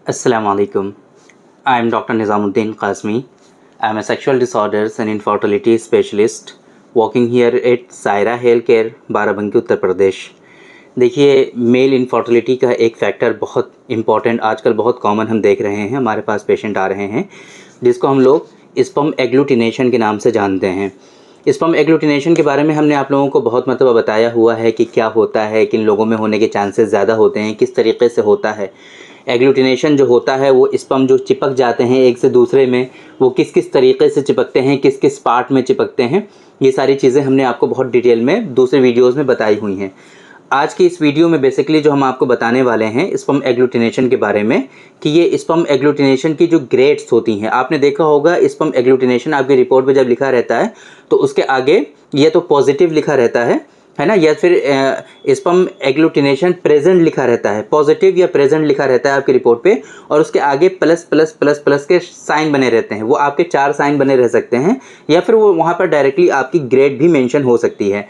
Assalamu alaikum. I am Dr. Nizamuddin Qasmi. I am a sexual disorders and infertility specialist working here at Saira Healthcare, Barabanki Uttar Pradesh. देखिए, male infertility का एक factor बहुत important आजकल बहुत common हम देख रहे हैं। हमारे पास पेशेंट आ रहे हैं जिसको हम लोग स्पर्म एग्लूटिनेशन के नाम से जानते हैं। स्पर्म एग्लूटिनेशन के बारे में हमने आप लोगों को बहुत मतलब बताया हुआ है कि क्या होता है, किन लोगों में होने के चांसेस ज़्यादा होते हैं, किस तरीके से होता है। एग्लूटिनेशन जो होता है वो स्पर्म जो चिपक जाते हैं एक से दूसरे में, वो किस किस तरीके से चिपकते हैं, किस किस पार्ट में चिपकते हैं, ये सारी चीज़ें हमने आपको बहुत डिटेल में दूसरे वीडियोज़ में बताई हुई हैं। आज की इस वीडियो में बेसिकली जो हम आपको बताने वाले हैं स्पर्म एग्लूटिनेशन के बारे में कि ये स्पर्म एग्लूटिनेशन की जो ग्रेड्स होती हैं। आपने देखा होगा स्पर्म एग्लूटिनेशन आपकी रिपोर्ट में जब लिखा रहता है तो उसके आगे ये तो पॉजिटिव लिखा रहता है ना, या फिर स्पर्म एग्लूटिनेशन प्रेजेंट लिखा रहता है, पॉजिटिव या प्रेजेंट लिखा रहता है आपकी रिपोर्ट पे, और उसके आगे प्लस प्लस प्लस प्लस के साइन बने रहते हैं। वो आपके 4 साइन बने रह सकते हैं या फिर वो वहाँ पर डायरेक्टली आपकी ग्रेड भी मेंशन हो सकती है।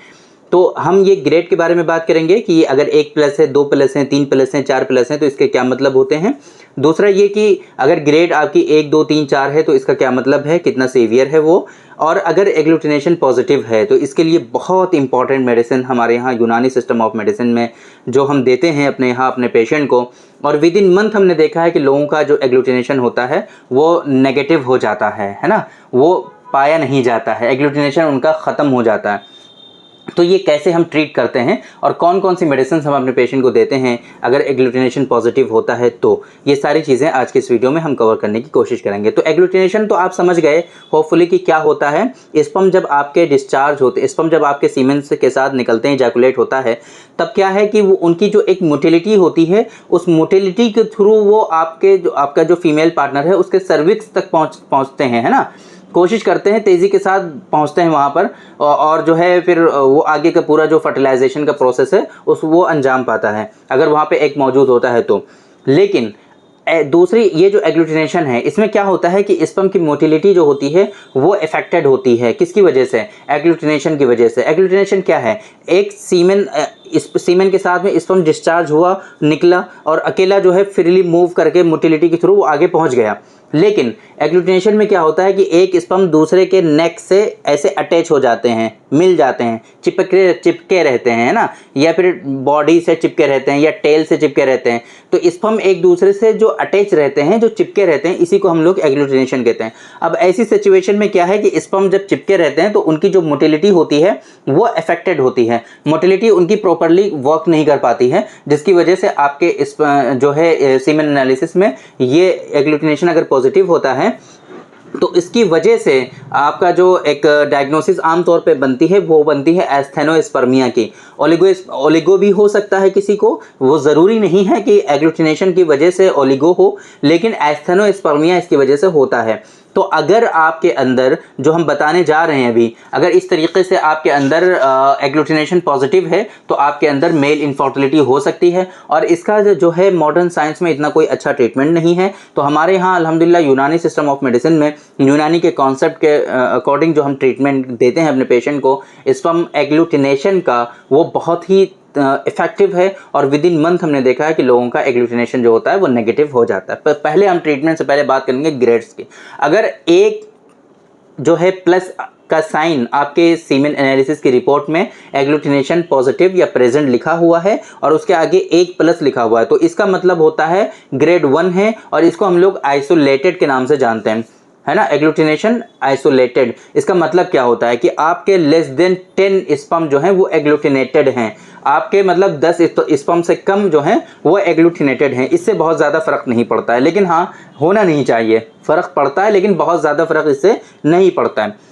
तो हम ये ग्रेड के बारे में बात करेंगे कि अगर 1 प्लस है, 2 प्लस हैं, 3 प्लस हैं, 4 प्लस हैं तो इसके क्या मतलब होते हैं। दूसरा ये कि अगर ग्रेड आपकी 1, 2, 3, 4 है तो इसका क्या मतलब है, कितना सीवियर है वो। और अगर एग्लूटिनेशन पॉजिटिव है तो इसके लिए बहुत इंपॉर्टेंट मेडिसिन हमारे यहाँ यूनानी सिस्टम ऑफ मेडिसिन में जो हम देते हैं अपने यहाँ अपने पेशेंट को, और विद इन मंथ हमने देखा है कि लोगों का जो एग्लूटिनेशन होता है वो नेगेटिव हो जाता है ना, वो पाया नहीं जाता है, एग्लूटिनेशन उनका ख़त्म हो जाता है। तो ये कैसे हम ट्रीट करते हैं और कौन कौन सी मेडिसिन हम अपने पेशेंट को देते हैं अगर एग्लूटिनेशन पॉजिटिव होता है, तो ये सारी चीज़ें आज के इस वीडियो में हम कवर करने की कोशिश करेंगे। तो एग्लूटिनेशन तो आप समझ गए होपफुली कि क्या होता है। स्पर्म जब आपके डिस्चार्ज होते, स्पर्म जब आपके सीमेन के साथ निकलते हैं, इजैकुलेट होता है, तब क्या है कि वो उनकी जो एक मोटिलिटी होती है, उस मोटिलिटी के थ्रू वो आपका जो फीमेल पार्टनर है उसके सर्विक्स तक पहुँचते हैं, है ना, कोशिश करते हैं, तेज़ी के साथ पहुंचते हैं वहाँ पर, और जो है फिर वो आगे का पूरा जो फर्टिलाइजेशन का प्रोसेस है वो अंजाम पाता है अगर वहाँ पे एक मौजूद होता है तो। लेकिन दूसरी ये जो एग्लूटिनेशन है इसमें क्या होता है कि स्पर्म की मोटिलिटी जो होती है वो अफेक्टेड होती है। किसकी वजह से? एग्लूटिनेशन की वजह से। एग्लूटिनेशन क्या है? एक सीमेन के साथ में स्पर्म डिस्चार्ज हुआ, निकला, और अकेला जो है फ्रीली मूव करके मोटिलिटी के थ्रू वो आगे पहुंच गया। लेकिन एग्लूटिनेशन में क्या होता है कि एक स्पर्म दूसरे के नेक से ऐसे अटैच हो जाते हैं, मिल जाते हैं, चिपके रहते हैं ना, या फिर बॉडी से चिपके रहते हैं या टेल से चिपके रहते हैं। तो स्पर्म एक दूसरे से जो अटैच रहते हैं, जो चिपके रहते हैं, इसी को हम लोग एग्लूटिनेशन कहते हैं। अब ऐसी सिचुएशन में क्या है कि स्पर्म जब चिपके रहते हैं तो उनकी जो मोटिलिटी होती है वो अफेक्टेड होती है, मोटिलिटी उनकी प्रॉपरली वर्क नहीं कर पाती है, जिसकी वजह से आपके जो है सीमेन एनालिसिस में ये एग्लूटिनेशन अगर पॉजिटिव होता है तो इसकी वजह से आपका जो एक डायग्नोसिस आमतौर पे बनती है वो बनती है एस्थेनोस्पर्मिया की। ओलिगो भी हो सकता है किसी को, वो ज़रूरी नहीं है कि एग्लूटिनेशन की वजह से ओलिगो हो, लेकिन एस्थेनोस्पर्मिया इसकी वजह से होता है। तो अगर आपके अंदर जो हम बताने जा रहे हैं अभी, अगर इस तरीके से आपके अंदर एग्लूटिनेशन पॉजिटिव है तो आपके अंदर मेल इनफर्टिलिटी हो सकती है, और इसका जो है मॉडर्न साइंस में इतना कोई अच्छा ट्रीटमेंट नहीं है। तो हमारे यहाँ अल्हम्दुलिल्लाह यूनानी सिस्टम ऑफ मेडिसिन में यूनानी के कॉन्सेप्ट के अकॉर्डिंग जो हम ट्रीटमेंट देते हैं अपने पेशेंट को स्पर्म एग्लूटिनेशन का, वो बहुत ही इफेक्टिव है, और विद इन मंथ हमने देखा है कि लोगों का एग्लूटिनेशन जो होता है वो नेगेटिव हो जाता है। पहले हम ट्रीटमेंट से पहले बात करेंगे ग्रेड्स की। अगर एक जो है प्लस का साइन आपके सीमेन एनालिसिस की रिपोर्ट में एग्लूटिनेशन पॉजिटिव या प्रेजेंट लिखा हुआ है और उसके आगे 1 प्लस लिखा हुआ है, तो इसका मतलब होता है ग्रेड 1 है, और इसको हम लोग आइसोलेटेड के नाम से जानते हैं, है ना, एग्लूटिनेशन आइसोलेटेड। इसका मतलब क्या होता है कि आपके लेस देन 10 स्पर्म जो हैं वो एग्लूटिनेटेड हैं, आपके मतलब 10 स्पर्म से कम जो हैं वो एग्लूटिनेटेड हैं। इससे बहुत ज़्यादा फ़र्क नहीं पड़ता है, लेकिन हाँ होना नहीं चाहिए, फ़र्क पड़ता है लेकिन बहुत ज़्यादा फ़र्क इससे नहीं पड़ता है।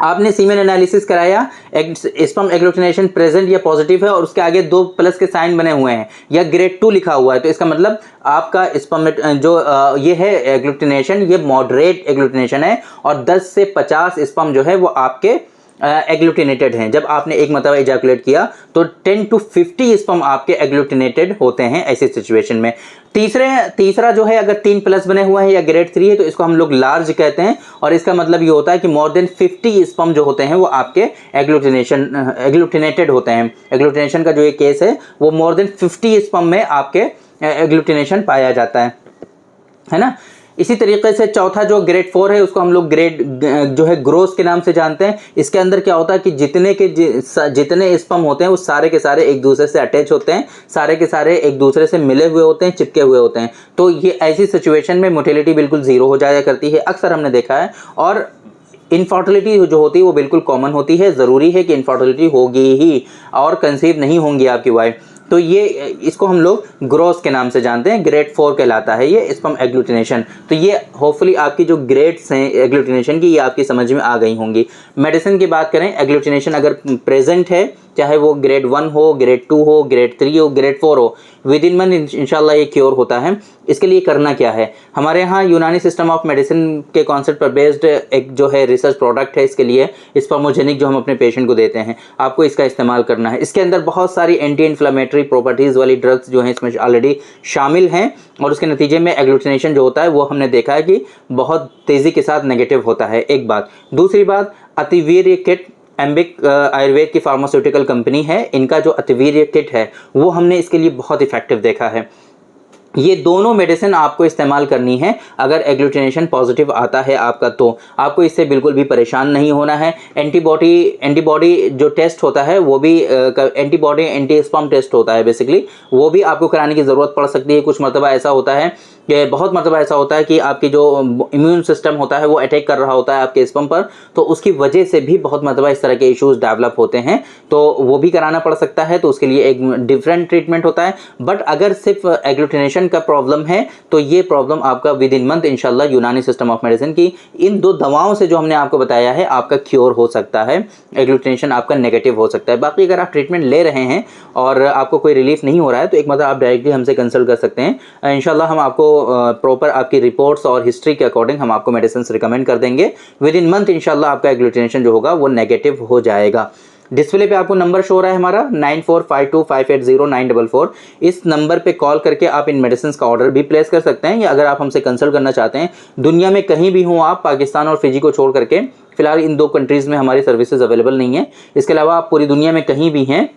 आपने सीमेन एनालिसिस कराया, स्पर्म एग्लूटिनेशन प्रेजेंट या पॉजिटिव है और उसके आगे 2 प्लस के साइन बने हुए हैं या ग्रेड 2 लिखा हुआ है, तो इसका मतलब आपका स्पर्म जो ये है एग्लूटिनेशन, ये मॉडरेट एग्लूटिनेशन है, और 10 से 50 स्पर्म जो है वो आपके एग्लूटिनेटेड हैं। जब आपने एक मतलब इजैकुलेट किया तो 10 to 50 स्पर्म आपके एग्लूटिनेटेड होते हैं ऐसी सिचुएशन में। तीसरा जो है अगर 3 प्लस बने हुए हैं या ग्रेड 3 है तो इसको हम लोग लार्ज कहते हैं, और इसका मतलब ये होता है कि मोर देन 50 स्पर्म जो होते हैं वो आपके एग्लूटिनेटेड होते हैं। एग्लूटिनेशन का जो ये केस है वो मोर देन 50 स्पर्म में आपके एग्लूटिनेशन पाया जाता है। है ना। इसी तरीके से चौथा जो ग्रेड 4 है उसको हम लोग ग्रेड जो है ग्रोस के नाम से जानते हैं। इसके अंदर क्या होता है कि जितने स्पर्म होते हैं वो सारे के सारे एक दूसरे से अटैच होते हैं, सारे के सारे एक दूसरे से मिले हुए होते हैं, चिपके हुए होते हैं। तो ये ऐसी सिचुएशन में मोटिलिटी बिल्कुल जीरो हो जाया करती है, अक्सर हमने देखा है। और इनफर्टिलिटी जो होती है वो बिल्कुल कॉमन होती है, ज़रूरी है कि इनफर्टिलिटी होगी ही और कंसीव नहीं होंगी आपकी वाइफ। तो ये इसको हम लोग ग्रोस के नाम से जानते हैं। ग्रेड 4 कहलाता है ये स्पर्म एग्लूटिनेशन। तो ये होपफुली आपकी जो ग्रेड्स हैं एग्लूटिनेशन की ये आपकी समझ में आ गई होंगी। मेडिसिन की बात करें, एग्लूटिनेशन अगर प्रेजेंट है, चाहे वो ग्रेड 1 हो, ग्रेड 2 हो, ग्रेड 3 हो, ग्रेड 4 हो, विद इन मंथ इंशाल्लाह ये क्योर होता है। इसके लिए करना क्या है, हमारे यहाँ यूनानी सिस्टम ऑफ मेडिसिन के कॉन्सेप्ट पर बेस्ड एक जो है रिसर्च प्रोडक्ट है इसके लिए, स्पर्मोजेनिक, जो हम अपने पेशेंट को देते हैं। आपको इसका इस्तेमाल करना है। इसके अंदर बहुत सारी एंटी इन्फ्लेमेटरी प्रॉपर्टीज़ वाली ड्रग्स जो हैं इसमें ऑलरेडी शामिल हैं, और उसके नतीजे में एग्लूटिनेशन जो होता है वो हमने देखा है कि बहुत तेज़ी के साथ नेगेटिव होता है, एक बात। दूसरी बात, अतिवीर्य किट, एम्बिक आयुर्वेद की फार्मास्यूटिकल कंपनी है, इनका जो अतिवीर्य किट है वो हमने इसके लिए बहुत इफेक्टिव देखा है। ये दोनों मेडिसिन आपको इस्तेमाल करनी है अगर एग्लूटिनेशन पॉजिटिव आता है आपका, तो आपको इससे बिल्कुल भी परेशान नहीं होना है। एंटीबॉडी जो टेस्ट होता है वो भी एंटीबॉडी एंटी स्पर्म टेस्ट होता है बेसिकली, वो भी आपको कराने की ज़रूरत पड़ सकती है। कुछ मरतबा ऐसा होता है कि बहुत मरतबा ऐसा होता है कि आपकी जो इम्यून सिस्टम होता है वो अटैक कर रहा होता है आपके स्पर्म पर, तो उसकी वजह से भी बहुत मरतबा इस तरह के इश्यूज़ डेवलप होते हैं, तो वो भी कराना पड़ सकता है। तो उसके लिए एक डिफरेंट ट्रीटमेंट होता है। बट अगर सिर्फ एग्लूटिनेशन का प्रॉब्लम है तो ये प्रॉब्लम आपका विद इन मंथ इंशाल्लाह यूनानी सिस्टम ऑफ मेडिसिन की इन 2 दवाओं से जो हमने आपको बताया है आपका क्योर हो सकता है, एग्लूटिनेशन आपका नेगेटिव हो सकता है। बाकी अगर आप ट्रीटमेंट ले रहे हैं और आपको कोई रिलीफ नहीं हो रहा है तो एक मतलब आप डायरेक्टली हमसे कंसल्ट कर सकते हैं। इंशाल्लाह हम आपको प्रॉपर आपकी रिपोर्ट्स और हिस्ट्री के अकॉर्डिंग हम आपको मेडिसिन रिकमेंड कर देंगे। विद इन मंथ इंशाल्लाह आपका एग्लूटिनेशन जो होगा वो नेगेटिव हो जाएगा। डिस्प्ले पे आपको नंबर शो हो रहा है हमारा 9452580944। इस नंबर पे कॉल करके आप इन मेडिसिन का ऑर्डर भी प्लेस कर सकते हैं, या अगर आप हमसे कंसल्ट करना चाहते हैं, दुनिया में कहीं भी हो आप, पाकिस्तान और फिजी को छोड़ करके, फिलहाल इन 2 कंट्रीज़ में हमारी सर्विसेज अवेलेबल नहीं है। इसके अलावा आप पूरी दुनिया में कहीं भी हैं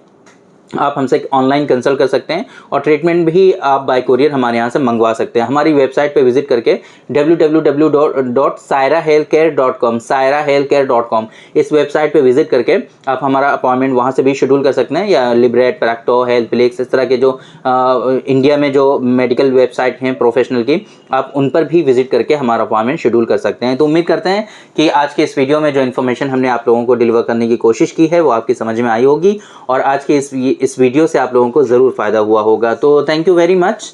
आप हमसे ऑनलाइन कंसल्ट कर सकते हैं, और ट्रीटमेंट भी आप बाय कुरियर हमारे यहाँ से मंगवा सकते हैं। हमारी वेबसाइट पे विजिट करके www.sairahealthcare.com sairahealthcare.com इस वेबसाइट पे विजिट करके आप हमारा अपॉइंटमेंट वहाँ से भी शेड्यूल कर सकते हैं, या लिबरेट, प्रैक्टो, हेल्थ प्लेक्स, इस तरह के जो इंडिया में जो मेडिकल वेबसाइट हैं प्रोफेशनल की, आप उन पर भी विजिट करके हमारा अपॉइंटमेंट शेड्यूल कर सकते हैं। तो उम्मीद करते हैं कि आज के इस वीडियो में जो इन्फॉर्मेशन हमने आप लोगों को डिलीवर करने की कोशिश की है वो आपकी समझ में आई होगी, और आज के इस वीडियो से आप लोगों को ज़रूर फ़ायदा हुआ होगा। तो थैंक यू वेरी मच,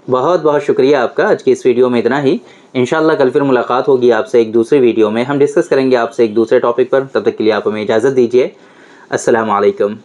बहुत बहुत शुक्रिया आपका। आज की इस वीडियो में इतना ही। इंशाल्लाह कल फिर मुलाकात होगी आपसे एक दूसरे वीडियो में, हम डिस्कस करेंगे आपसे एक दूसरे टॉपिक पर। तब तक के लिए आप हमें इजाज़त दीजिए। अस्सलाम वालेकुम।